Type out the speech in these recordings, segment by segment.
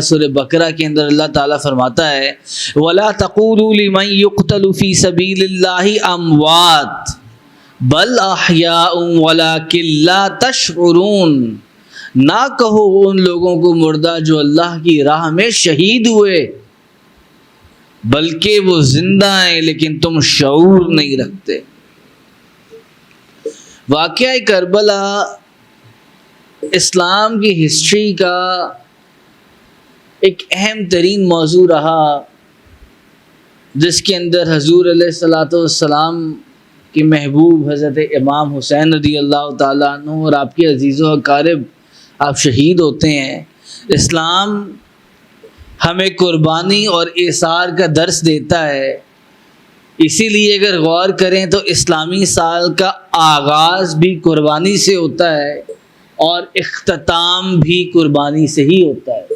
سورہ بقرہ کے اندر اللہ تعالیٰ فرماتا ہے وَلَا تَقُولُوا لِمَن يُقْتَلُ فِي سَبِيلِ اللَّهِ أَمْوَاتٌ بَلْ أَحْيَاءٌ وَلَكِن لَا تَشْعُرُونَ، نہ کہو ان لوگوں کو مردہ جو اللہ کی راہ میں شہید ہوئے، بلکہ وہ زندہ ہیں لیکن تم شعور نہیں رکھتے۔ واقعہ کربلا اسلام کی ہسٹری کا ایک اہم ترین موضوع رہا، جس کے اندر حضور علیہ الصلوۃ والسلام کے محبوب حضرت امام حسین رضی اللہ تعالیٰ عنہ اور آپ کے عزیز و اقارب آپ شہید ہوتے ہیں۔ اسلام ہمیں قربانی اور ایثار کا درس دیتا ہے، اسی لیے اگر غور کریں تو اسلامی سال کا آغاز بھی قربانی سے ہوتا ہے اور اختتام بھی قربانی سے ہی ہوتا ہے،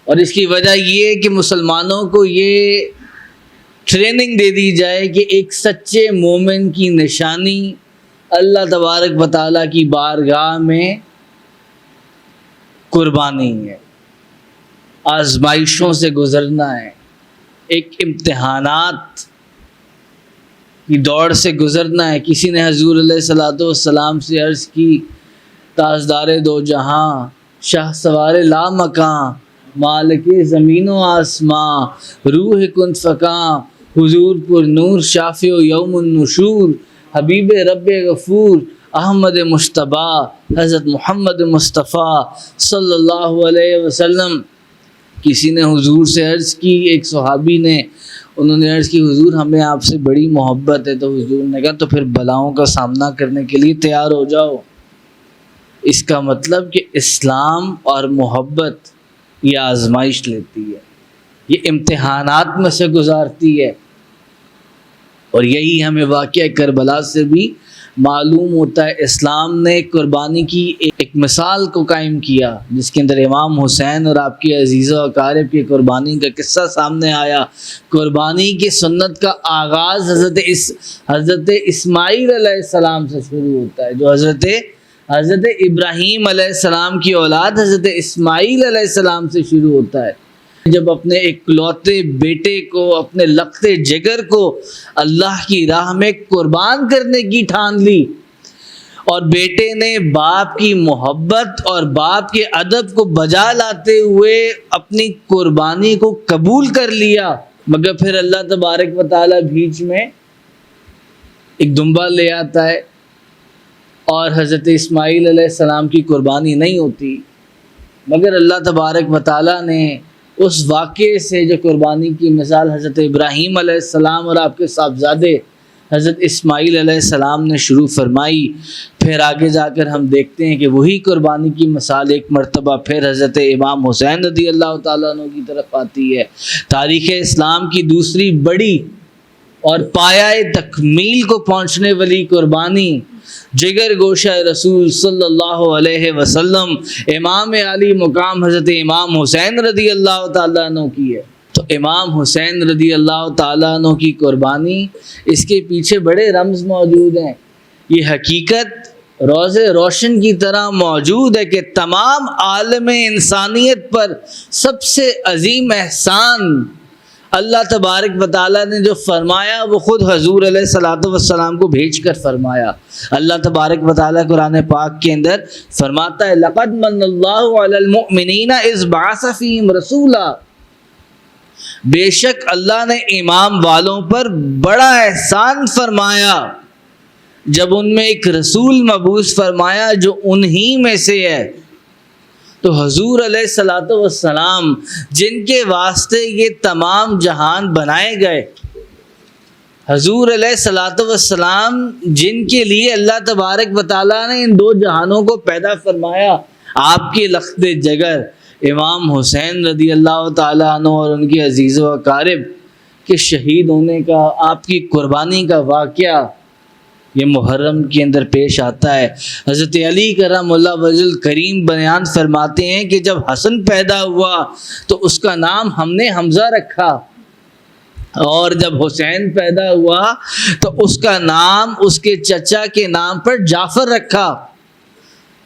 اور اس کی وجہ یہ ہے کہ مسلمانوں کو یہ ٹریننگ دے دی جائے کہ ایک سچے مومن کی نشانی اللہ تبارک و تعالیٰ کی بارگاہ میں قربانی ہے، آزمائشوں سے گزرنا ہے، ایک امتحانات کی دوڑ سے گزرنا ہے۔ کسی نے حضور علیہ الصلوۃ والسلام سے عرض کی تاجدار دو جہاں، شاہ سوار لا مکاں، مالک زمین و آسماں، روح کن فکاں، حضور پر نور شافع و یوم النشور، حبیب رب غفور احمد مشتبہ حضرت محمد مصطفیٰ صلی اللہ علیہ وسلم۔ کسی نے حضور سے عرض کی، ایک صحابی نے، انہوں نے عرض کی حضور ہمیں آپ سے بڑی محبت ہے، تو حضور نے کہا تو پھر بلاؤں کا سامنا کرنے کے لیے تیار ہو جاؤ۔ اس کا مطلب کہ اسلام اور محبت یہ آزمائش لیتی ہے، یہ امتحانات میں سے گزارتی ہے، اور یہی ہمیں واقعہ کربلا سے بھی معلوم ہوتا ہے۔ اسلام نے قربانی کی ایک مثال کو قائم کیا، جس کے اندر امام حسین اور آپ کے عزیز و اقارب کی قربانی کا قصہ سامنے آیا۔ قربانی کی سنت کا آغاز حضرت اسماعیل علیہ السلام سے شروع ہوتا ہے، جو حضرت ابراہیم علیہ السلام کی اولاد حضرت اسماعیل علیہ السلام سے شروع ہوتا ہے۔ جب اپنے اکلوتے بیٹے کو، اپنے لختے جگر کو اللہ کی راہ میں قربان کرنے کی ٹھان لی، اور بیٹے نے باپ کی محبت اور باپ کے ادب کو بجا لاتے ہوئے اپنی قربانی کو قبول کر لیا، مگر پھر اللہ تبارک و تعالیٰ بیچ میں ایک دمبا لے آتا ہے اور حضرت اسماعیل علیہ السلام کی قربانی نہیں ہوتی، مگر اللہ تبارک و تعالیٰ نے اس واقعے سے جو قربانی کی مثال حضرت ابراہیم علیہ السلام اور آپ کے صاحبزادے حضرت اسماعیل علیہ السلام نے شروع فرمائی، پھر آگے جا کر ہم دیکھتے ہیں کہ وہی قربانی کی مثال ایک مرتبہ پھر حضرت امام حسین رضی اللہ تعالیٰ عنہ کی طرف آتی ہے۔ تاریخ اسلام کی دوسری بڑی اور پایہ تکمیل کو پہنچنے والی قربانی جگر گوشہ رسول صلی اللہ علیہ وسلم امام علی مقام حضرت امام حسین رضی اللہ تعالیٰ عنہ کی ہے۔ تو امام حسین رضی اللہ تعالیٰ عنہ کی قربانی، اس کے پیچھے بڑے رمز موجود ہیں۔ یہ حقیقت روز روشن کی طرح موجود ہے کہ تمام عالم انسانیت پر سب سے عظیم احسان اللہ تبارک و تعالیٰ نے جو فرمایا وہ خود حضور علیہ الصلوۃ والسلام کو بھیج کر فرمایا۔ اللہ تبارک و تعالیٰ قرآن پاک کے اندر فرماتا ہے لَقَدْ مَنَّ اللَّهُ عَلَى الْمُؤْمِنِينَ إِذْ بَعَثَ فِيهِمْ رَسُولًا، بے شک اللہ نے ایمان والوں پر بڑا احسان فرمایا جب ان میں ایک رسول مبعوث فرمایا جو انہی میں سے ہے۔ تو حضور علیہ الصلوۃ والسلام جن کے واسطے یہ تمام جہان بنائے گئے، حضور علیہ الصلوۃ والسلام جن کے لیے اللہ تبارک و تعالیٰ نے ان دو جہانوں کو پیدا فرمایا، آپ کے لخت جگر امام حسین رضی اللہ تعالیٰ عنہ اور ان کے عزیز و اقارب کے شہید ہونے کا، آپ کی قربانی کا واقعہ یہ محرم کے اندر پیش آتا ہے۔ حضرت علی کرم اللہ وجہ الکریم بیان فرماتے ہیں کہ جب حسن پیدا ہوا تو اس کا نام ہم نے حمزہ رکھا، اور جب حسین پیدا ہوا تو اس کا نام اس کے چچا کے نام پر جعفر رکھا۔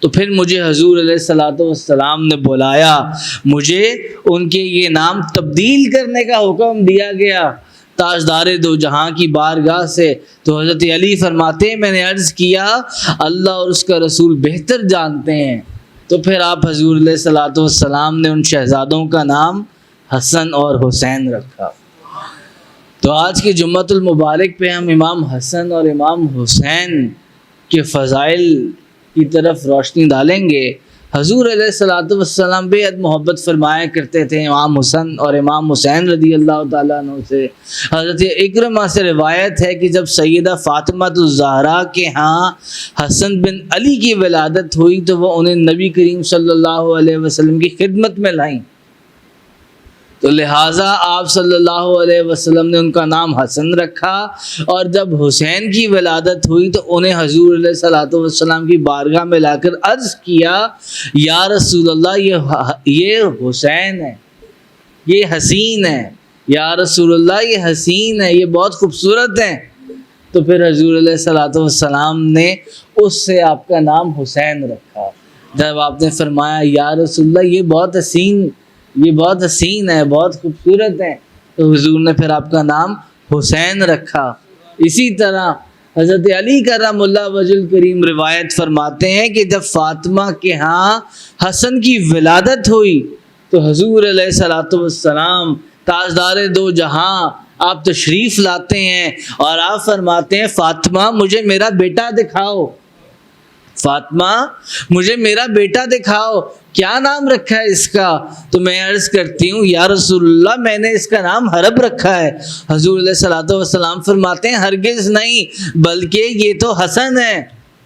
تو پھر مجھے حضور علیہ الصلوۃ والسلام نے بلایا، مجھے ان کے یہ نام تبدیل کرنے کا حکم دیا گیا تاجدار دو جہاں کی بارگاہ سے۔ تو حضرت علی فرماتے ہیں میں نے عرض کیا اللہ اور اس کا رسول بہتر جانتے ہیں۔ تو پھر آپ حضور علیہ الصلوۃ والسلام نے ان شہزادوں کا نام حسن اور حسین رکھا۔ تو آج کے جمعۃ المبارک پہ ہم امام حسن اور امام حسین کے فضائل کی طرف روشنی ڈالیں گے۔ حضور علیہ الصلوۃ والسلام بے حد محبت فرمایا کرتے تھے امام حسن اور امام حسین رضی اللہ تعالیٰ عنہ سے۔ حضرت اکرمہ سے روایت ہے کہ جب سیدہ فاطمہ الزہرا کے ہاں حسن بن علی کی ولادت ہوئی تو وہ انہیں نبی کریم صلی اللہ علیہ وسلم کی خدمت میں لائیں، تو لہٰذا آپ صلی اللہ علیہ وسلم نے ان کا نام حسن رکھا، اور جب حسین کی ولادت ہوئی تو انہیں حضور علیہ الصلوۃ والسلام کی بارگاہ میں لا کر عرض کیا یا رسول اللہ یہ حسین ہے، یہ حسین ہے، یا رسول اللہ یہ حسین ہے، یہ بہت خوبصورت ہے۔ تو پھر حضور علیہ الصلوۃ والسلام نے اس سے آپ کا نام حسین رکھا۔ جب آپ نے فرمایا یا رسول اللہ یہ بہت حسین ہے، بہت خوبصورت ہے، تو حضور نے پھر آپ کا نام حسین رکھا۔ اسی طرح حضرت علی کرم اللہ وجہ الکریم روایت فرماتے ہیں کہ جب فاطمہ کے ہاں حسن کی ولادت ہوئی تو حضور علیہ الصلوۃ والسلام تاجدار دو جہاں آپ تشریف لاتے ہیں اور آپ فرماتے ہیں فاطمہ مجھے میرا بیٹا دکھاؤ، فاطمہ مجھے میرا بیٹا دکھاؤ، کیا نام رکھا ہے اس کا؟ تو میں عرض کرتی ہوں یا رسول اللہ میں نے اس کا نام حرب رکھا ہے۔ حضور علیہ الصلوۃ والسلام فرماتے ہیں ہرگز نہیں، بلکہ یہ تو حسن ہے،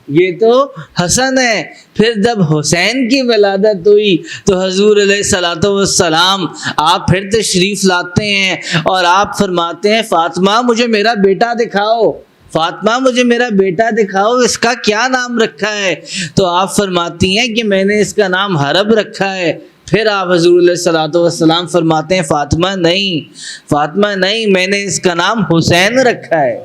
یہ تو حسن ہے۔ پھر جب حسین کی ولادت ہوئی تو حضور علیہ الصلوۃ والسلام آپ پھر تشریف لاتے ہیں اور آپ فرماتے ہیں فاطمہ مجھے میرا بیٹا دکھاؤ، فاطمہ مجھے میرا بیٹا دکھاؤ، اس کا کیا نام رکھا ہے؟ تو آپ فرماتی ہیں کہ میں نے اس کا نام حرب رکھا ہے۔ پھر آپ حضور علیہ الصلوۃ والسلام فرماتے ہیں فاطمہ نہیں میں نے اس کا نام حسین رکھا ہے،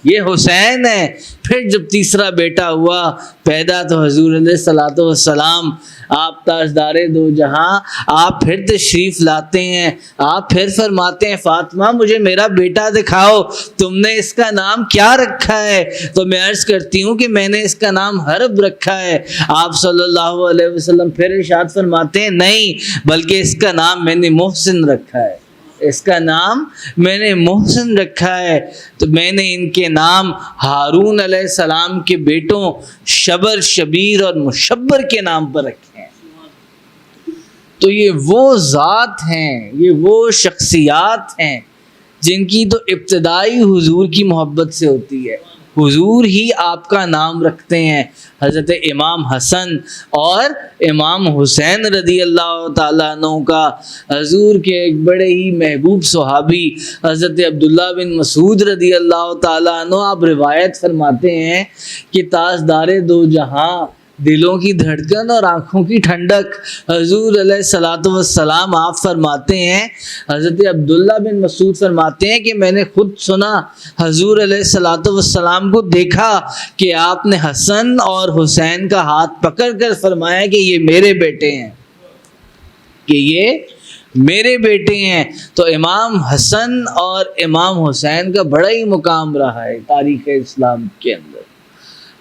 یہ حسین ہے۔ پھر جب تیسرا بیٹا ہوا پیدا تو حضور علیہ الصلوۃ والسلام آپ تاجدار دو جہاں آپ پھر تشریف لاتے ہیں، آپ پھر فرماتے ہیں فاطمہ مجھے میرا بیٹا دکھاؤ، تم نے اس کا نام کیا رکھا ہے؟ تو میں عرض کرتی ہوں کہ میں نے اس کا نام حرب رکھا ہے۔ آپ صلی اللہ علیہ وسلم پھر ارشاد فرماتے ہیں نہیں بلکہ اس کا نام میں نے محسن رکھا ہے، اس کا نام میں نے محسن رکھا ہے۔ تو میں نے ان کے نام ہارون علیہ السلام کے بیٹوں شبر، شبیر اور مشبر کے نام پر رکھے ہیں۔ تو یہ وہ ذات ہیں، یہ وہ شخصیات ہیں جن کی تو ابتدائی حضور کی محبت سے ہوتی ہے، حضور ہی آپ کا نام رکھتے ہیں۔ حضرت امام حسن اور امام حسین رضی اللہ تعالیٰ عنہ کا حضور کے ایک بڑے ہی محبوب صحابی حضرت عبداللہ بن مسعود رضی اللہ تعالیٰ عنہ آپ روایت فرماتے ہیں کہ تاجدار دو جہاں، دلوں کی دھڑکن اور آنکھوں کی ٹھنڈک حضور علیہ الصلوۃ والسلام آپ فرماتے ہیں، حضرت عبداللہ بن مسعود فرماتے ہیں کہ میں نے خود سنا حضور علیہ الصلوۃ والسلام کو دیکھا کہ آپ نے حسن اور حسین کا ہاتھ پکڑ کر فرمایا کہ یہ میرے بیٹے ہیں، کہ یہ میرے بیٹے ہیں۔ تو امام حسن اور امام حسین کا بڑا ہی مقام رہا ہے تاریخ اسلام کے اندر۔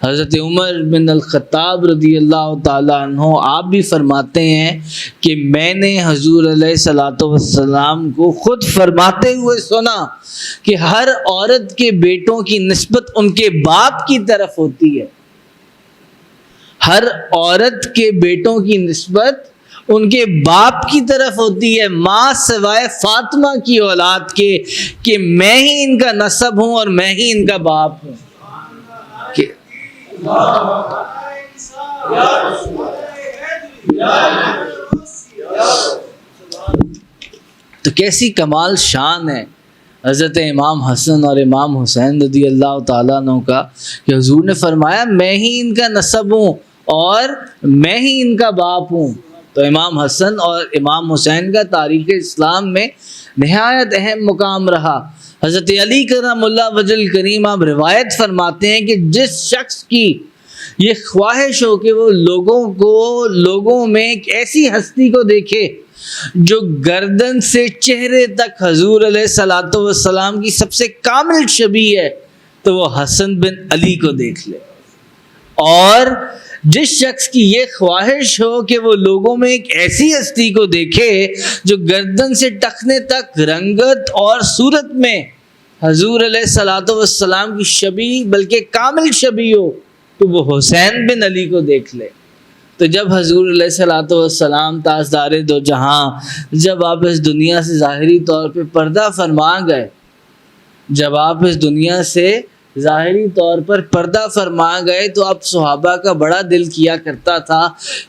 حضرت عمر بن الخطاب رضی اللہ تعالیٰ عنہ آپ بھی فرماتے ہیں کہ میں نے حضور علیہ الصلوۃ والسلام کو خود فرماتے ہوئے سنا کہ ہر عورت کے بیٹوں کی نسبت ان کے باپ کی طرف ہوتی ہے، ہر عورت کے بیٹوں کی نسبت ان کے باپ کی طرف ہوتی ہے، ماں سوائے فاطمہ کی اولاد کے، کہ میں ہی ان کا نسب ہوں اور میں ہی ان کا باپ ہوں۔ تو کیسی کمال شان ہے حضرت امام حسن اور امام حسین رضی اللہ تعالیٰ عنہ کا کہ حضور نے فرمایا میں ہی ان کا نسب ہوں اور میں ہی ان کا باپ ہوں۔ تو امام حسن اور امام حسین کا تاریخ اسلام میں نہایت اہم مقام رہا۔ حضرت علی کرم اللہ وجہ الکریم آپ روایت فرماتے ہیں کہ جس شخص کی یہ خواہش ہو کہ وہ لوگوں میں ایک ایسی ہستی کو دیکھے جو گردن سے چہرے تک حضور علیہ الصلوۃ والسلام کی سب سے کامل شبیہ ہے، تو وہ حسن بن علی کو دیکھ لے۔ اور جس شخص کی یہ خواہش ہو کہ وہ لوگوں میں ایک ایسی ہستی کو دیکھے جو گردن سے ٹخنے تک رنگت اور صورت میں حضور علیہ الصلوۃ والسلام کی شبیہ بلکہ کامل شبیہ ہو، تو وہ حسین بن علی کو دیکھ لے۔ تو جب حضور علیہ الصلوۃ والسلام تاجدار دو جہاں، جب آپ اس دنیا سے ظاہری طور پہ پردہ فرما گئے، جب آپ اس دنیا سے ظاہری طور پر پردہ فرما گئے، تو اب صحابہ کا بڑا دل کیا کرتا تھا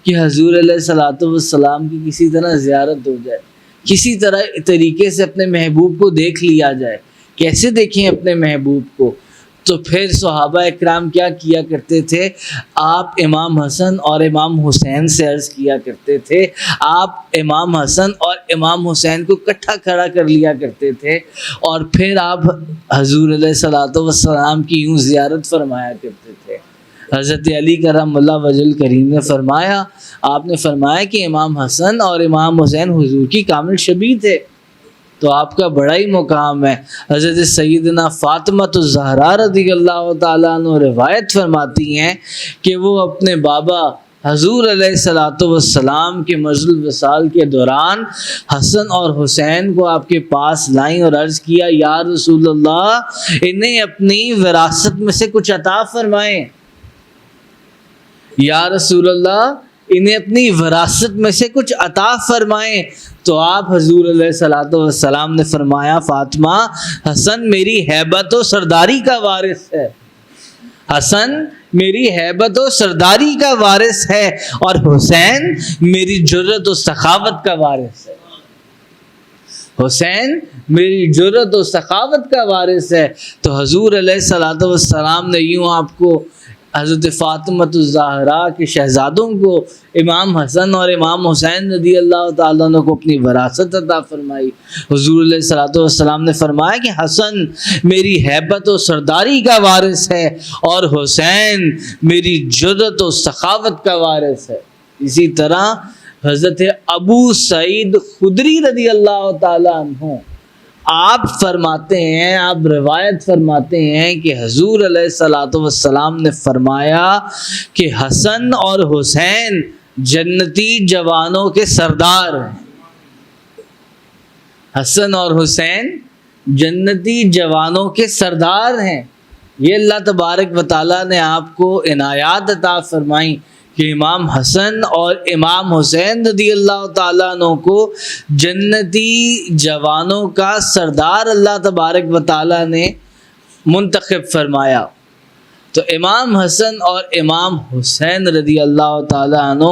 کہ حضور علیہ الصلوۃ والسلام کی کسی طرح زیارت ہو جائے، کسی طریقے سے اپنے محبوب کو دیکھ لیا جائے۔ کیسے دیکھیں اپنے محبوب کو؟ تو پھر صحابہ اکرام کیا کیا کرتے تھے؟ آپ امام حسن اور امام حسین سے عرض کیا کرتے تھے، آپ امام حسن اور امام حسین کو اکٹھا کھڑا کر لیا کرتے تھے، اور پھر آپ حضور علیہ الصلوۃ والسلام کی یوں زیارت فرمایا کرتے تھے۔ حضرت علی کرم اللہ وجہ الکریم نے فرمایا، آپ نے فرمایا کہ امام حسن اور امام حسین حضور کی کامل شبیہ تھے، تو آپ کا بڑا ہی مقام ہے۔ حضرت سیدنا فاطمہ الزہرا رضی اللہ تعالیٰ عنہ روایت فرماتی ہیں کہ وہ اپنے بابا حضور علیہ الصلوۃ والسلام کے مرض الوصال کے دوران حسن اور حسین کو آپ کے پاس لائیں اور عرض کیا، یا رسول اللہ، انہیں اپنی وراثت میں سے کچھ عطا فرمائیں، یا رسول اللہ انہیں اپنی وراثت میں سے کچھ عطا فرمائیں۔ تو آپ حضور علیہ الصلوۃ والسلام نے فرمایا، فاطمہ، حسن میری ہیبت و سرداری کا وارث ہے، حسن میری ہیبت و سرداری کا وارث ہے، اور حسین میری جرت و سخاوت کا وارث ہے، حسین میری جرت و سخاوت کا وارث ہے۔ تو حضور علیہ الصلوۃ والسلام نے یوں آپ کو، حضرت فاطمہ الزہرا کے شہزادوں کو، امام حسن اور امام حسین رضی اللہ تعالیٰ عنہ کو اپنی وراثت عطا فرمائی۔ حضور علیہ الصلوۃ والسلام نے فرمایا کہ حسن میری ہیبت و سرداری کا وارث ہے، اور حسین میری جرت و سخاوت کا وارث ہے۔ اسی طرح حضرت ابو سعید خدری رضی اللہ تعالیٰ عنہ، آپ فرماتے ہیں، آپ روایت فرماتے ہیں کہ حضور علیہ الصلوۃ والسلام نے فرمایا کہ حسن اور حسین جنتی جوانوں کے سردار ہیں، حسن اور حسین جنتی جوانوں کے سردار ہیں۔ یہ اللہ تبارک و تعالیٰ نے آپ کو عنایات عطا فرمائیں کہ امام حسن اور امام حسین رضی اللہ تعالیٰ عنہ کو جنتی جوانوں کا سردار اللہ تبارک و تعالیٰ نے منتخب فرمایا۔ تو امام حسن اور امام حسین رضی اللہ تعالیٰ عنہ،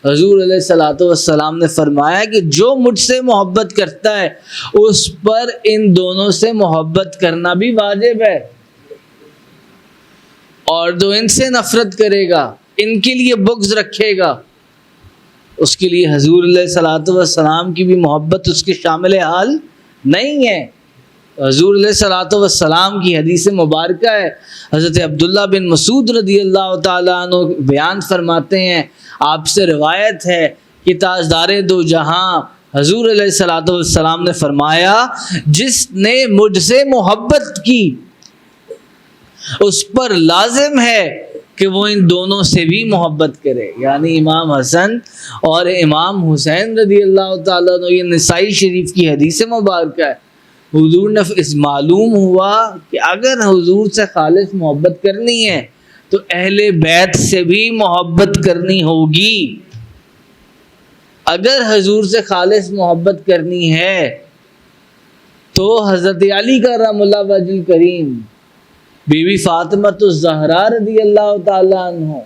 حضور علیہ الصلوۃ والسلام نے فرمایا کہ جو مجھ سے محبت کرتا ہے اس پر ان دونوں سے محبت کرنا بھی واجب ہے، اور جو ان سے نفرت کرے گا، ان کے لیے بغض رکھے گا، اس کے لیے حضور علیہ الصلوۃ والسلام کی بھی محبت اس کے شامل حال نہیں ہے۔ حضور علیہ الصلوۃ والسلام کی حدیث مبارکہ ہے، حضرت عبداللہ بن مسعود رضی اللہ تعالیٰ عنہ بیان فرماتے ہیں، آپ سے روایت ہے کہ تاجدار دو جہاں حضور علیہ الصلوۃ والسلام نے فرمایا، جس نے مجھ سے محبت کی اس پر لازم ہے کہ وہ ان دونوں سے بھی محبت کرے، یعنی امام حسن اور امام حسین رضی اللہ تعالیٰ عنہ۔ یہ نسائی شریف کی حدیث مبارکہ ہے۔ حضور نے اس معلوم ہوا کہ اگر حضور سے خالص محبت کرنی ہے تو اہل بیت سے بھی محبت کرنی ہوگی۔ اگر حضور سے خالص محبت کرنی ہے تو حضرت علی کرم اللہ وجہ الکریم، بی بی فاطمہ الزہرا رضی اللہ تعالیٰ عنہ،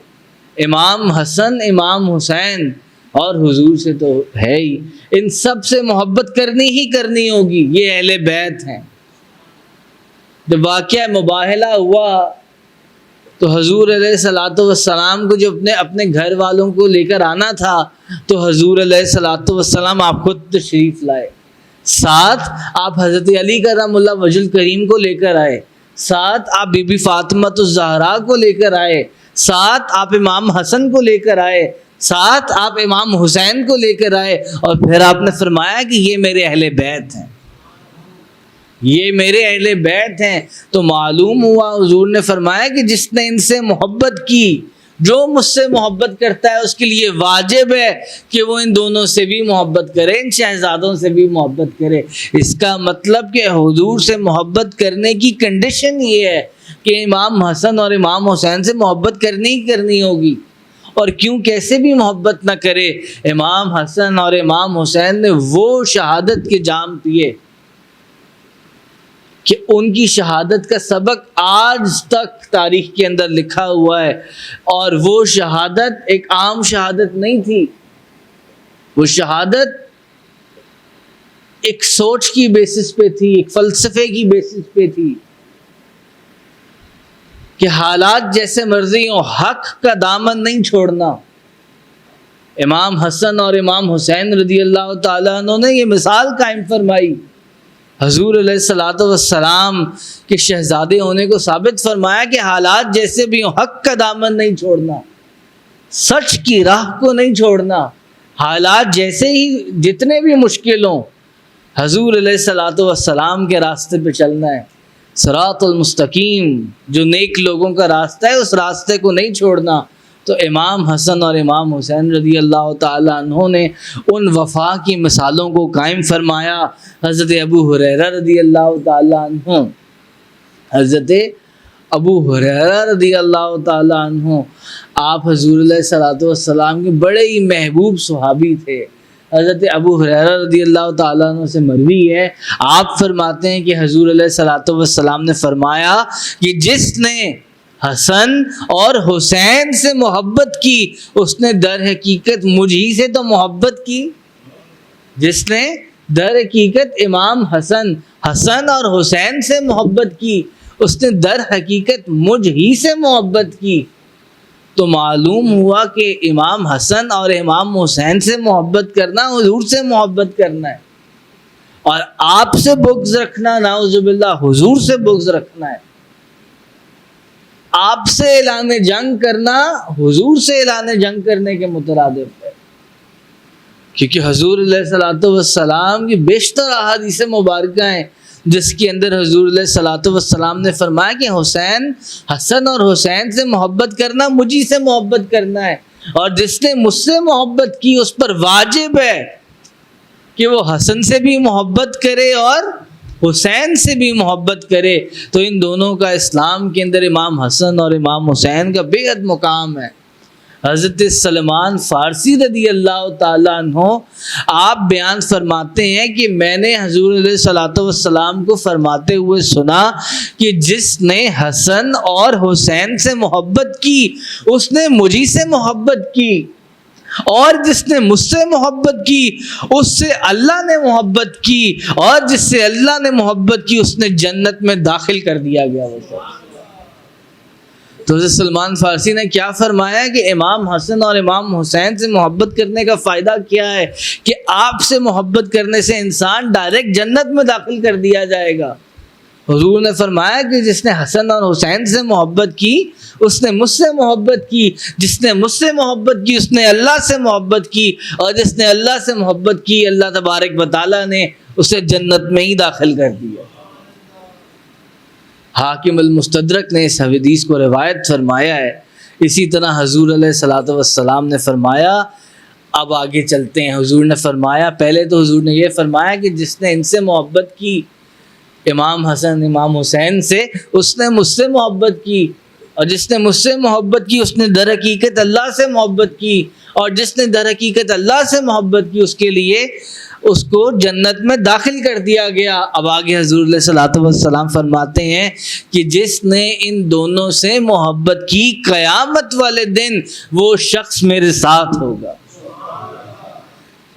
امام حسن، امام حسین اور حضور سے تو ہے ہی، ان سب سے محبت کرنی ہی کرنی ہوگی، یہ اہل بیت ہیں۔ جب واقعہ مباہلہ ہوا تو حضور علیہ الصلوۃ والسلام کو جو اپنے گھر والوں کو لے کر آنا تھا تو حضور علیہ الصلوۃ والسلام آپ خود تشریف لائے، ساتھ آپ حضرت علی کرم اللہ وجہ الکریم کو لے کر آئے، ساتھ آپ بی بی فاطمہ الزہرا کو لے کر آئے، ساتھ آپ امام حسن کو لے کر آئے، ساتھ آپ امام حسین کو لے کر آئے، اور پھر آپ نے فرمایا کہ یہ میرے اہل بیت ہیں، یہ میرے اہل بیت ہیں۔ تو معلوم ہوا حضور نے فرمایا کہ جس نے ان سے محبت کی، جو مجھ سے محبت کرتا ہے اس کے لیے واجب ہے کہ وہ ان دونوں سے بھی محبت کرے، ان شہزادوں سے بھی محبت کرے۔ اس کا مطلب کہ حضور سے محبت کرنے کی کنڈیشن یہ ہے کہ امام حسن اور امام حسین سے محبت کرنی ہی کرنی ہوگی، اور کیوں کیسے بھی محبت نہ کرے۔ امام حسن اور امام حسین نے وہ شہادت کے جام پیے کہ ان کی شہادت کا سبق آج تک تاریخ کے اندر لکھا ہوا ہے، اور وہ شہادت ایک عام شہادت نہیں تھی، وہ شہادت ایک سوچ کی بیسس پہ تھی، ایک فلسفے کی بیسس پہ تھی کہ حالات جیسے مرضی ہوں حق کا دامن نہیں چھوڑنا۔ امام حسن اور امام حسین رضی اللہ تعالیٰ عنہ نے یہ مثال قائم فرمائی، حضور علیہ الصلوۃ والسلام کے شہزادے ہونے کو ثابت فرمایا کہ حالات جیسے بھی ہوں حق کا دامن نہیں چھوڑنا، سچ کی راہ کو نہیں چھوڑنا، حالات جیسے ہی جتنے بھی مشکل ہوں حضور علیہ الصلوۃ والسلام کے راستے پہ چلنا ہے، صراط المستقیم جو نیک لوگوں کا راستہ ہے اس راستے کو نہیں چھوڑنا۔ تو امام حسن اور امام حسین رضی اللہ تعالیٰ عنہ نے ان وفا کی مثالوں کو قائم فرمایا۔ حضرت ابو ہریرہ رضی اللہ تعالیٰ عنہ، حضرت ابو ہریرہ رضی اللہ تعالیٰ عنہ آپ حضور علیہ الصلوۃ والسلام کے بڑے ہی محبوب صحابی تھے۔ حضرت ابو ہریرہ رضی اللہ تعالیٰ عنہ سے مروی ہے، آپ فرماتے ہیں کہ حضور علیہ الصلوۃ والسلام نے فرمایا کہ جس نے حسن اور حسین سے محبت کی اس نے در حقیقت مجھ ہی سے تو محبت کی۔ جس نے در حقیقت امام حسن اور حسین سے محبت کی اس نے در حقیقت مجھ ہی سے محبت کی۔ تو معلوم ہوا کہ امام حسن اور امام حسین سے محبت کرنا حضور سے محبت کرنا ہے، اور آپ سے بغض رکھنا نعوذ باللہ حضور سے بغض رکھنا ہے۔ آپ سے اعلان جنگ کرنا حضور سے اعلان جنگ کرنے کے مترادف ہے، کیونکہ حضور علیہ الصلوۃ والسلام کی بیشتر احادیث مبارکہ ہیں جس کے اندر حضور علیہ الصلوۃ والسلام نے فرمایا کہ حسن اور حسین سے محبت کرنا مجھی سے محبت کرنا ہے، اور جس نے مجھ سے محبت کی اس پر واجب ہے کہ وہ حسن سے بھی محبت کرے اور حسین سے بھی محبت کرے۔ تو ان دونوں کا اسلام کے اندر امام حسن اور امام حسین کا بے حد مقام ہے۔ حضرت سلمان فارسی رضی اللہ تعالیٰ عنہ آپ بیان فرماتے ہیں کہ میں نے حضور علیہ الصلوۃ والسلام کو فرماتے ہوئے سنا کہ جس نے حسن اور حسین سے محبت کی اس نے مجھی سے محبت کی، اور جس نے مجھ سے محبت کی اس سے اللہ نے محبت کی، اور جس سے اللہ نے محبت کی اس نے جنت میں داخل کر دیا گیا۔ تو حضرت سلمان فارسی نے کیا فرمایا کہ امام حسن اور امام حسین سے محبت کرنے کا فائدہ کیا ہے کہ آپ سے محبت کرنے سے انسان ڈائریکٹ جنت میں داخل کر دیا جائے گا۔ حضور نے فرمایا کہ جس نے حسن اور حسین سے محبت کی اس نے مجھ سے محبت کی، جس نے مجھ سے محبت کی اس نے اللہ سے محبت کی، اور جس نے اللہ سے محبت کی اللہ تبارک و تعالیٰ نے اسے جنت میں ہی داخل کر دیا۔ حاکم المستدرک نے اس حدیث کو روایت فرمایا ہے۔ اسی طرح حضور علیہ الصلوۃ والسلام نے فرمایا، اب آگے چلتے ہیں۔ حضور نے فرمایا، پہلے تو حضور نے یہ فرمایا کہ جس نے ان سے محبت کی امام حسن امام حسین سے اس نے مجھ سے محبت کی، اور جس نے مجھ سے محبت کی اس نے در حقیقت اللہ سے محبت کی، اور جس نے در حقیقت اللہ سے محبت کی اس کے لیے اس کو جنت میں داخل کر دیا گیا۔ اب آگے حضور علیہ الصلوۃ والسلام فرماتے ہیں کہ جس نے ان دونوں سے محبت کی قیامت والے دن وہ شخص میرے ساتھ ہوگا،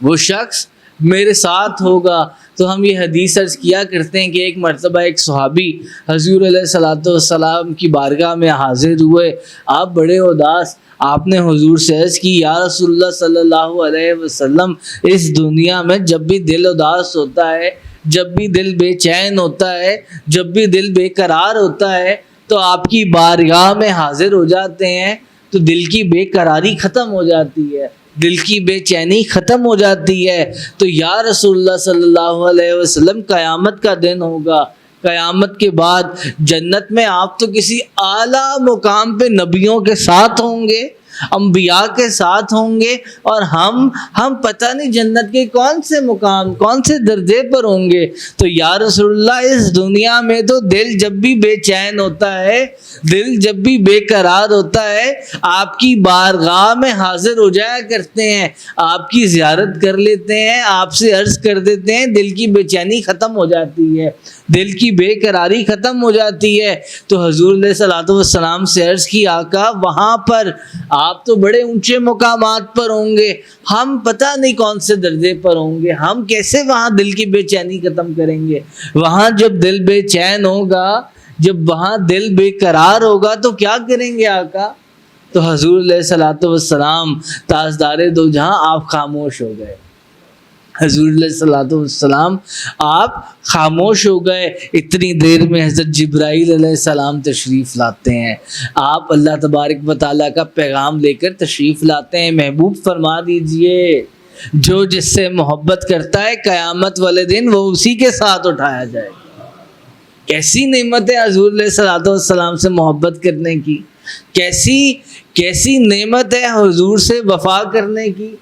وہ شخص میرے ساتھ ہوگا۔ تو ہم یہ حدیث عرض کیا کرتے ہیں کہ ایک مرتبہ ایک صحابی حضور علیہ الصلوۃ والسلام کی بارگاہ میں حاضر ہوئے، آپ بڑے اداس، آپ نے حضور سے عرض کی، یا رسول اللہ صلی اللہ علیہ وسلم، اس دنیا میں جب بھی دل اداس ہوتا ہے، جب بھی دل بے چین ہوتا ہے، جب بھی دل بے قرار ہوتا ہے تو آپ کی بارگاہ میں حاضر ہو جاتے ہیں، تو دل کی بے قراری ختم ہو جاتی ہے، دل کی بے چینی ختم ہو جاتی ہے۔ تو یا رسول اللہ صلی اللہ علیہ وسلم قیامت کا دن ہوگا، قیامت کے بعد جنت میں آپ تو کسی اعلیٰ مقام پہ نبیوں کے ساتھ ہوں گے، انبیاء کے ساتھ ہوں گے، اور ہم پتہ نہیں جنت کے کون سے مقام، کون سے درجے پر ہوں گے۔ تو یا رسول اللہ اس دنیا میں تو دل جب بھی بے چین ہوتا ہے، دل جب بھی بے قرار ہوتا ہے، آپ کی بارگاہ میں حاضر ہو جایا کرتے ہیں، آپ کی زیارت کر لیتے ہیں، آپ سے عرض کر دیتے ہیں، دل کی بے چینی ختم ہو جاتی ہے، دل کی بے قراری ختم ہو جاتی ہے۔ تو حضور علیہ الصلوۃ والسلام سے عرض کی آقا وہاں پر آپ تو بڑے اونچے مقامات پر ہوں گے، ہم پتہ نہیں کون سے درجے پر ہوں گے، ہم کیسے وہاں دل کی بے چینی ختم کریں گے؟ وہاں جب دل بے چین ہوگا، جب وہاں دل بے قرار ہوگا تو کیا کریں گے آقا؟ تو حضور علیہ الصلوۃ والسلام تاجدار دو جہاں آپ خاموش ہو گئے، حضور علیہ الصلوۃ والسلام آپ خاموش ہو گئے۔ اتنی دیر میں حضرت جبرائیل علیہ السلام تشریف لاتے ہیں، آپ اللہ تبارک و تعالیٰ کا پیغام لے کر تشریف لاتے ہیں۔ محبوب فرما دیجئے جو جس سے محبت کرتا ہے قیامت والے دن وہ اسی کے ساتھ اٹھایا جائے گا۔ کیسی نعمت ہے حضور علیہ الصلوۃ والسلام سے محبت کرنے کی، کیسی نعمت ہے حضور سے وفا کرنے کی۔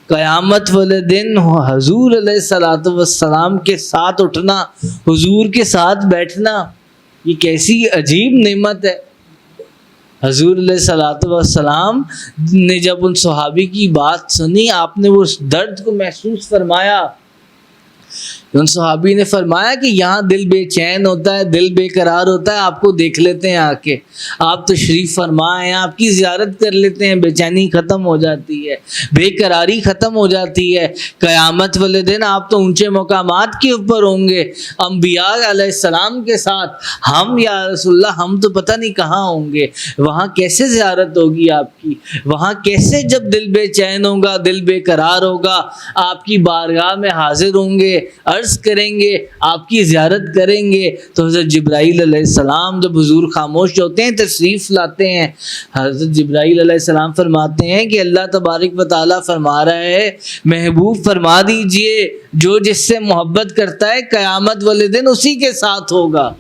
قیامت والے دن حضور علیہ الصلوۃ والسلام کے ساتھ اٹھنا، حضور کے ساتھ بیٹھنا، یہ کیسی عجیب نعمت ہے۔ حضور علیہ الصلوۃ والسلام نے جب ان صحابی کی بات سنی، آپ نے وہ اس درد کو محسوس فرمایا۔ ان صحابی نے فرمایا کہ یہاں دل بے چین ہوتا ہے، دل بے قرار ہوتا ہے، آپ کو دیکھ لیتے ہیں آ کے، آپ تشریف فرمائیں، آپ کی زیارت کر لیتے ہیں، بے چینی ختم ہو جاتی ہے، بے قراری ختم ہو جاتی ہے۔ قیامت والے دن آپ تو اونچے مقامات کے اوپر ہوں گے انبیاء علیہ السلام کے ساتھ، ہم یا رسول اللہ ہم تو پتہ نہیں کہاں ہوں گے، وہاں کیسے زیارت ہوگی آپ کی، وہاں کیسے جب دل بے چین ہوگا، دل بے قرار ہوگا، آپ کی بارگاہ میں حاضر ہوں گے، عرض کریں گے، آپ کی زیارت کریں گے۔ تو حضرت جبرائیل علیہ السلام جب حضور خاموش ہوتے ہیں تشریف لاتے ہیں، حضرت جبرائیل علیہ السلام فرماتے ہیں کہ اللہ تبارک و تعالیٰ فرما رہا ہے محبوب فرما دیجئے جو جس سے محبت کرتا ہے قیامت والے دن اسی کے ساتھ ہوگا۔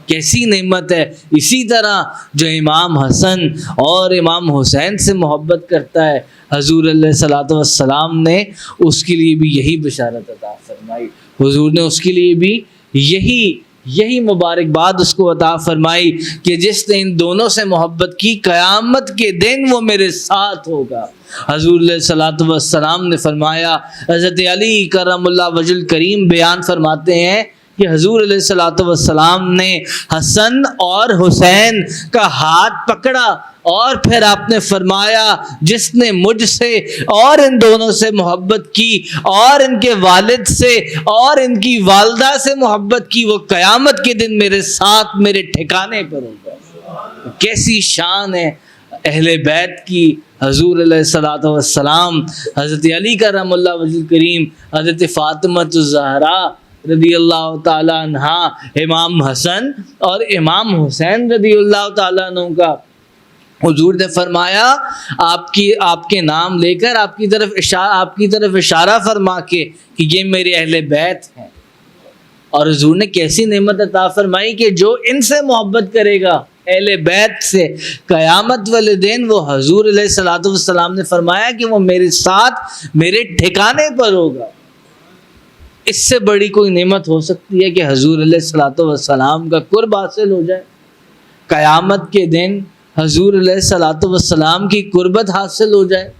کیسی نعمت ہے۔ اسی طرح جو امام حسن اور امام حسین سے محبت کرتا ہے، حضور علیہ الصلوۃ والسلام نے اس کے لیے بھی یہی بشارت عطا فرمائی، حضور نے اس کے لیے بھی یہی مبارکباد اس کو عطا فرمائی کہ جس نے ان دونوں سے محبت کی قیامت کے دن وہ میرے ساتھ ہوگا۔ حضور علیہ الصلوۃ والسلام نے فرمایا، حضرت علی کرم اللہ وجہ الکریم بیان فرماتے ہیں کہ حضور علیہ الصلوۃ والسلام نے حسن اور حسین کا ہاتھ پکڑا اور پھر آپ نے فرمایا جس نے مجھ سے اور ان دونوں سے محبت کی اور ان کے والد سے اور ان کی والدہ سے محبت کی وہ قیامت کے دن میرے ساتھ میرے ٹھکانے پر ہوگا۔ کیسی شان ہے اہل بیت کی۔ حضور علیہ الصلوۃ والسلام، حضرت علی کرم اللہ وجہ الکریم، حضرت فاطمہ الزہرا رضی اللہ تعالیٰ عنہا، امام حسن اور امام حسین رضی اللہ تعالیٰ عنہ کا حضور نے فرمایا آپ کے نام لے کر آپ کی طرف اشارہ فرما کے کہ یہ میرے اہل بیت ہیں، اور حضور نے کیسی نعمت عطا فرمائی کہ جو ان سے محبت کرے گا اہل بیت سے قیامت والے دن وہ حضور علیہ الصلوۃ والسلام نے فرمایا کہ وہ میرے ساتھ میرے ٹھکانے پر ہوگا۔ اس سے بڑی کوئی نعمت ہو سکتی ہے کہ حضور علیہ الصلوۃ والسلام کا قرب حاصل ہو جائے؟ قیامت کے دن حضور علیہ الصلوۃ والسلام کی قربت حاصل ہو جائے۔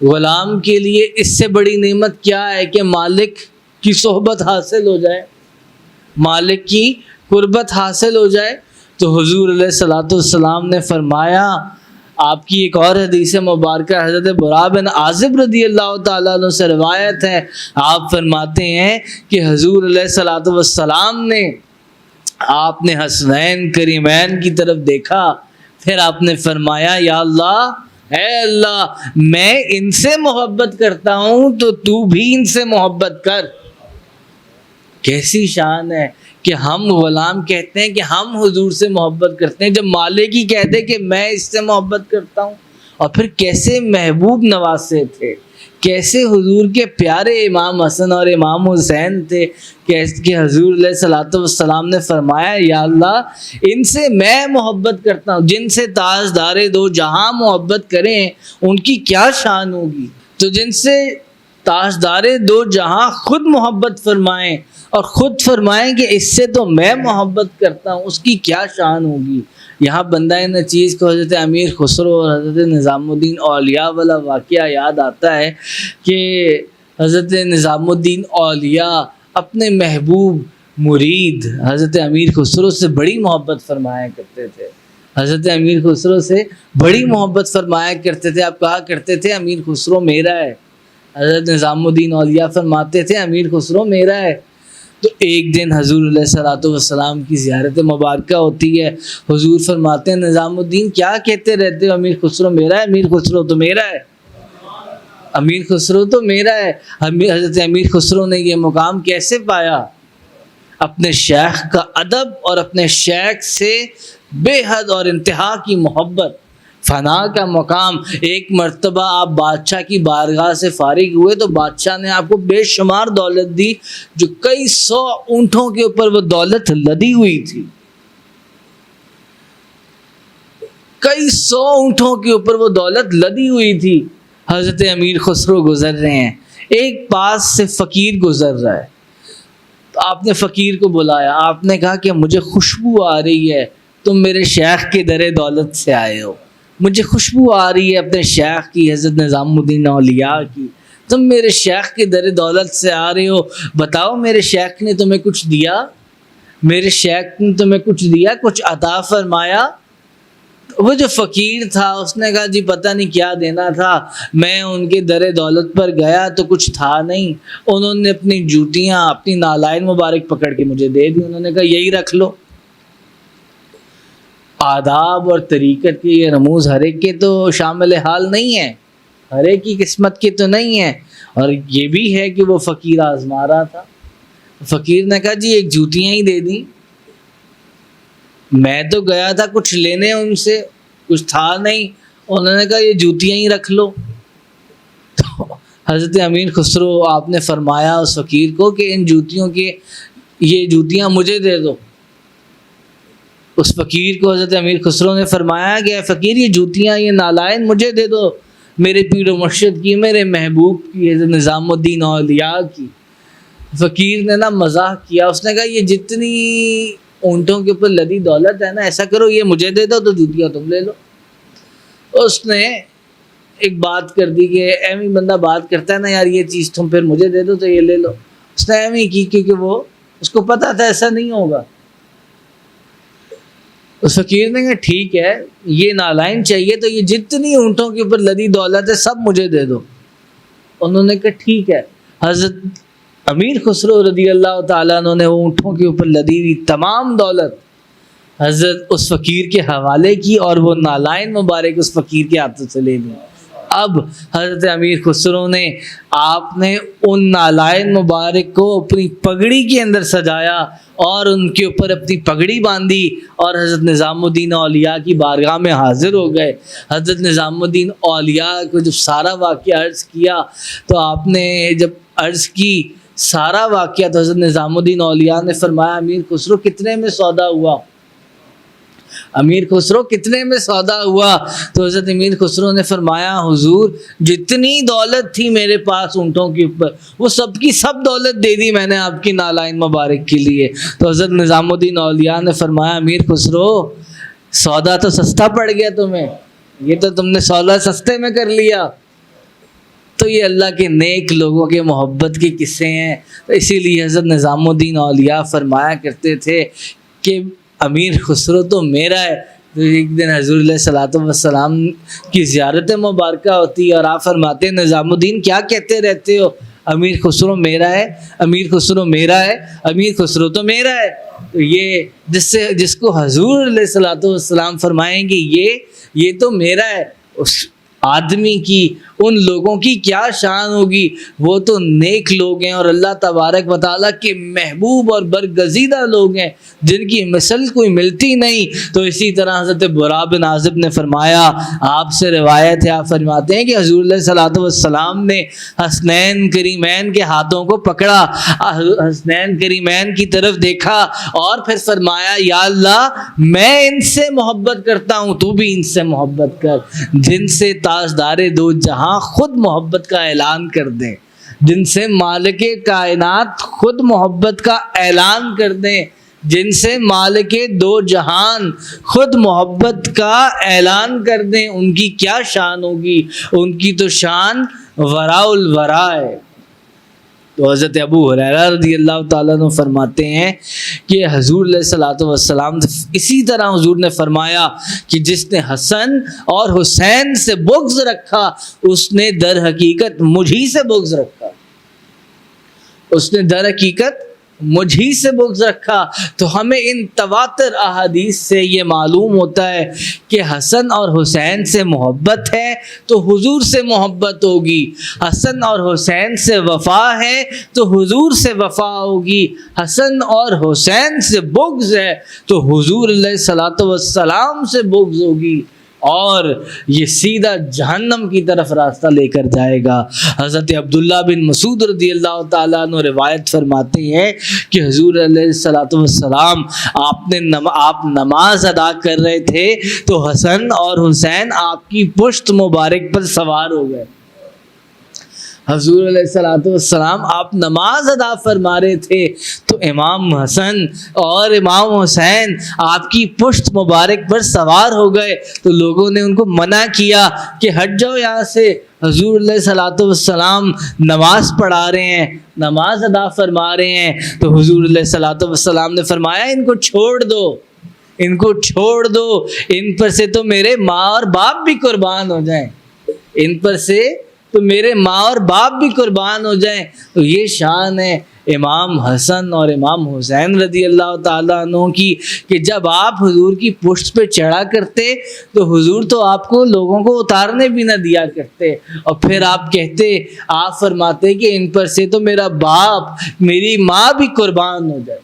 غلام کے لیے اس سے بڑی نعمت کیا ہے کہ مالک کی صحبت حاصل ہو جائے، مالک کی قربت حاصل ہو جائے۔ تو حضور علیہ الصلوۃ والسلام نے فرمایا، آپ کی ایک اور حدیث مبارکہ حضرت برا بن عازب رضی اللہ تعالیٰ عنہ سے روایت ہے، آپ فرماتے ہیں کہ حضور علیہ الصلوۃ والسلام نے آپ نے حسنین کریمین کی طرف دیکھا، پھر آپ نے فرمایا یا اللہ، اے اللہ میں ان سے محبت کرتا ہوں تو تو بھی ان سے محبت کر۔ کیسی شان ہے، کہ ہم غلام کہتے ہیں کہ ہم حضور سے محبت کرتے ہیں، جب مالک ہی کہتے ہیں کہ میں اس سے محبت کرتا ہوں. اور پھر کیسے محبوب نوازے تھے، کیسے حضور کے پیارے امام حسن اور امام حسین تھے کہ حضور علیہ الصلوۃ والسلام نے فرمایا یا اللہ ان سے میں محبت کرتا ہوں، جن سے تاجدار دو جہاں محبت کریں ان کی کیا شان ہوگی. تو جن سے تاجدار دو جہاں خود محبت فرمائیں اور خود فرمائیں کہ اس سے تو میں محبت کرتا ہوں، اس کی کیا شان ہوگی. یہاں بندہ نچیز کو حضرت امیر خسرو اور حضرت نظام الدین اولیاء والا واقعہ یاد آتا ہے کہ حضرت نظام الدین اولیاء اپنے محبوب مرید حضرت امیر خسرو سے بڑی محبت فرمایا کرتے تھے. حضرت امیر خسرو سے بڑی محبت فرمایا کرتے تھے. آپ کہا کرتے تھے امیر خسرو میرا ہے. حضرت نظام الدین اولیاء فرماتے تھے امیر خسرو میرا ہے. تو ایک دن حضور علیہ الصلوۃ والسلام کی زیارت مبارکہ ہوتی ہے. حضور فرماتے ہیں نظام الدین کیا کہتے رہتے ہو، امیر خسرو میرا ہے، امیر خسرو تو میرا ہے، امیر خسرو تو میرا ہے. حضرت امیر خسرو نے یہ مقام کیسے پایا؟ اپنے شیخ کا ادب اور اپنے شیخ سے بے حد اور انتہا کی محبت، فنا کا مقام. ایک مرتبہ آپ بادشاہ کی بارگاہ سے فارغ ہوئے تو بادشاہ نے آپ کو بے شمار دولت دی، جو کئی 100 اونٹوں کے اوپر وہ دولت لدی ہوئی تھی. کئی 100 اونٹوں کے اوپر وہ دولت لدی ہوئی تھی. حضرت امیر خسرو گزر رہے ہیں، ایک پاس سے فقیر گزر رہا ہے. تو آپ نے فقیر کو بلایا، آپ نے کہا کہ مجھے خوشبو آ رہی ہے، تم میرے شیخ کے در دولت سے آئے ہو، مجھے خوشبو آ رہی ہے اپنے شیخ کی، حضرت نظام الدین اولیاء کی، تم میرے شیخ کے در دولت سے آ رہے ہو، بتاؤ میرے شیخ نے تمہیں کچھ دیا؟ میرے شیخ نے تمہیں کچھ دیا، کچھ عطا فرمایا؟ وہ جو فقیر تھا اس نے کہا جی پتہ نہیں کیا دینا تھا، میں ان کے در دولت پر گیا تو کچھ تھا نہیں، انہوں نے اپنی جوتیاں اپنی نالائن مبارک پکڑ کے مجھے دے دی، انہوں نے کہا یہی رکھ لو. آداب اور طریقت کے یہ رموز ہر ایک کے تو شامل حال نہیں ہے، ہر ایک کی قسمت کے تو نہیں ہے. اور یہ بھی ہے کہ وہ فقیر آزما رہا تھا. فقیر نے کہا جی ایک جوتیاں ہی دے دیں، میں تو گیا تھا کچھ لینے ان سے، کچھ تھا نہیں، انہوں نے کہا یہ جوتیاں ہی رکھ لو. تو حضرت امیر خسرو آپ نے فرمایا اس فقیر کو کہ ان جوتیوں کے یہ جوتیاں مجھے دے دو. اس فقیر کو حضرت امیر خسرو نے فرمایا کہ اے فقیر یہ جوتیاں یہ نالائن مجھے دے دو، میرے پیر و مرشد کی، میرے محبوب کی، حضرت نظام الدین اولیاء کی. فقیر نے نا مزاح کیا، اس نے کہا یہ جتنی اونٹوں کے اوپر لدی دولت ہے نا، ایسا کرو یہ مجھے دے دو تو جوتیاں تم لے لو. اس نے ایک بات کر دی کہ ایویں بندہ بات کرتا ہے نا یار یہ چیز تم پھر مجھے دے دو تو یہ لے لو. اس نے ایویں کی کیونکہ وہ اس کو پتا تھا ایسا نہیں ہوگا. اس فقیر نے کہا ٹھیک ہے یہ نالائن چاہیے تو یہ جتنی اونٹوں کے اوپر لدی دولت ہے سب مجھے دے دو. انہوں نے کہا ٹھیک ہے. حضرت امیر خسرو رضی اللہ تعالیٰ عنہ نے وہ اونٹوں کے اوپر لدی ہوئی تمام دولت حضرت اس فقیر کے حوالے کی اور وہ نالائن مبارک اس فقیر کے ہاتھوں سے لے لی. اب حضرت امیر خسرو نے آپ نے ان نالائن مبارک کو اپنی پگڑی کے اندر سجایا اور ان کے اوپر اپنی پگڑی باندھی اور حضرت نظام الدین اولیاء کی بارگاہ میں حاضر ہو گئے. حضرت نظام الدین اولیاء کو جب سارا واقعہ عرض کیا تو آپ نے جب عرض کی سارا واقعہ تو حضرت نظام الدین اولیاء نے فرمایا امیر خسرو کتنے میں سودا ہوا؟ امیر خسرو کتنے میں سودا ہوا؟ تو حضرت امیر خسرو نے فرمایا حضور جتنی دولت تھی میرے پاس اونٹوں کے اوپر وہ سب کی سب دولت دے دی میں نے آپ کی نالائن مبارک کے لیے. تو حضرت نظام الدین اولیاء نے فرمایا امیر خسرو سودا تو سستا پڑ گیا تمہیں، یہ تو تم نے سودا سستے میں کر لیا. تو یہ اللہ کے نیک لوگوں کے محبت کے قصے ہیں. تو اسی لیے حضرت نظام الدین اولیاء فرمایا کرتے تھے کہ امیر خسرو تو میرا ہے. تو ایک دن حضور علیہ الصلوۃ والسلام کی زیارت مبارکہ ہوتی ہے اور آپ فرماتے ہیں نظام الدین کیا کہتے رہتے ہو، امیر خسرو میرا ہے، امیر خسرو میرا ہے، امیر خسرو تو میرا ہے. تو یہ جس کو حضور علیہ الصلوۃ والسلام فرمائیں گے یہ تو میرا ہے، آدمی کی، ان لوگوں کی کیا شان ہوگی؟ وہ تو نیک لوگ ہیں اور اللہ تبارک و تعالیٰ کے محبوب اور برگزیدہ لوگ ہیں جن کی مثل کوئی ملتی نہیں۔ تو اسی طرح حضرت برا بن عازب نے فرمایا، آپ سے روایت ہے، آپ فرماتے ہیں کہ حضور علیہ الصلوۃ والسلام نے حسنین کریمین کے ہاتھوں کو پکڑا، حسنین کریمین کی طرف دیکھا اور پھر فرمایا، یا اللہ میں ان سے محبت کرتا ہوں، تو بھی ان سے محبت کر، جن سے تاجدار دو جہاں خود محبت کا اعلان کر دیں، جن سے مالک کائنات خود محبت کا اعلان کر دیں، جن سے مالک دو جہان خود محبت کا اعلان کر دیں، ان کی کیا شان ہوگی؟ ان کی تو شان وراء الورا ہے۔ تو حضرت ابو ہریرہ رضی اللہ تعالیٰ عنہ فرماتے ہیں کہ حضور علیہ الصلوۃ والسلام اسی طرح حضور نے فرمایا کہ جس نے حسن اور حسین سے بغض رکھا اس نے در حقیقت مجھی سے بغض رکھا، اس نے در حقیقت مجھی سے بغض رکھا۔ تو ہمیں ان تواتر احادیث سے یہ معلوم ہوتا ہے کہ حسن اور حسین سے محبت ہے تو حضور سے محبت ہوگی، حسن اور حسین سے وفا ہے تو حضور سے وفا ہوگی، حسن اور حسین سے بغض ہے تو حضور علیہ الصلوۃ والسلام سے بغض ہوگی، اور یہ سیدھا جہنم کی طرف راستہ لے کر جائے گا۔ حضرت عبداللہ بن مسعود رضی اللہ تعالیٰ عنہ روایت فرماتے ہیں کہ حضور علیہ الصلوۃ والسلام آپ نماز ادا کر رہے تھے تو حسن اور حسین آپ کی پشت مبارک پر سوار ہو گئے۔ حضور علیہ الصلوۃ والسلام آپ نماز ادا فرما رہے تھے تو امام حسن اور امام حسین آپ کی پشت مبارک پر سوار ہو گئے، تو لوگوں نے ان کو منع کیا کہ ہٹ جاؤ یہاں سے، حضور علیہ الصلوۃ والسلام نماز پڑھا رہے ہیں، نماز ادا فرما رہے ہیں۔ تو حضور علیہ الصلوۃ والسلام نے فرمایا، ان کو چھوڑ دو، ان کو چھوڑ دو، ان پر سے تو میرے ماں اور باپ بھی قربان ہو جائیں، ان پر سے تو میرے ماں اور باپ بھی قربان ہو جائیں۔ تو یہ شان ہے امام حسن اور امام حسین رضی اللہ تعالیٰ عنہ کی کہ جب آپ حضور کی پشت پہ چڑھا کرتے تو حضور تو آپ کو لوگوں کو اتارنے بھی نہ دیا کرتے، اور پھر آپ فرماتے کہ ان پر سے تو میرا باپ میری ماں بھی قربان ہو جائے۔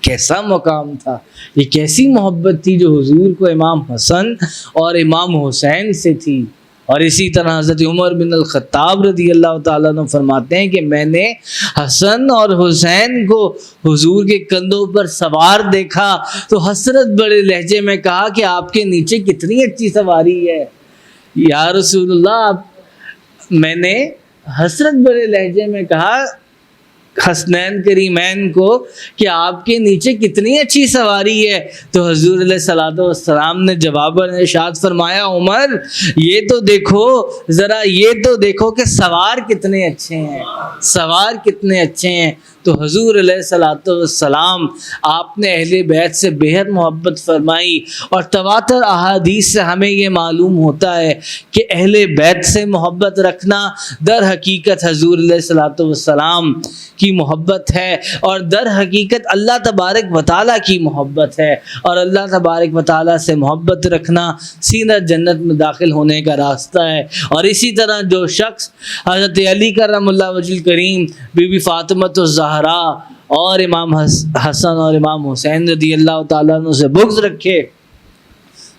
کیسا مقام تھا، یہ کیسی محبت تھی جو حضور کو امام حسن اور امام حسین سے تھی۔ اور اسی طرح حضرت عمر بن الخطاب رضی اللہ تعالیٰ عنہ فرماتے ہیں کہ میں نے حسن اور حسین کو حضور کے کندھوں پر سوار دیکھا تو حسرت بڑے لہجے میں کہا کہ آپ کے نیچے کتنی اچھی سواری ہے یا رسول اللہ۔ میں نے حسرت بڑے لہجے میں کہا حسنین کریمین کو کہ آپ کے نیچے کتنی اچھی سواری ہے، تو حضور علیہ الصلوۃ والسلام نے جواباً ارشاد فرمایا، عمر یہ تو دیکھو، ذرا یہ تو دیکھو کہ سوار کتنے اچھے ہیں، سوار کتنے اچھے ہیں۔ تو حضور علیہ الصلوۃ والسلام آپ نے اہل بیت سے بے حد محبت فرمائی، اور تواتر احادیث سے ہمیں یہ معلوم ہوتا ہے کہ اہل بیت سے محبت رکھنا در حقیقت حضور علیہ الصلوۃ والسلام کی محبت ہے، اور در حقیقت اللہ تبارک و تعالیٰ کی محبت ہے، اور اللہ تبارک و تعالیٰ سے محبت رکھنا سیدھا جنت میں داخل ہونے کا راستہ ہے۔ اور اسی طرح جو شخص حضرت علی کرم اللہ وجہ الکریم، بی بی فاطمۃ الزہرا اور امام حسن اور امام حسین رضی اللہ تعالیٰ عنہ سے بغض رکھے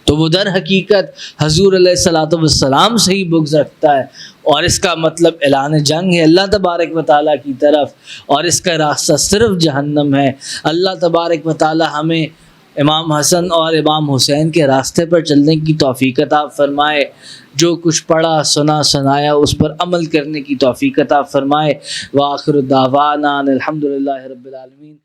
تو وہ در حقیقت حضور علیہ الصلوۃ والسلام سے ہی بغض رکھتا ہے، اور اس کا مطلب اعلان جنگ ہے اللہ تبارک و تعالیٰ کی طرف، اور اس کا راستہ صرف جہنم ہے۔ اللہ تبارک و تعالیٰ ہمیں امام حسن اور امام حسین کے راستے پر چلنے کی توفیق عطا فرمائے، جو کچھ پڑھا سنا سنایا اس پر عمل کرنے کی توفیق عطا فرمائے۔ وآخر دعوانا الحمدللہ رب العالمین۔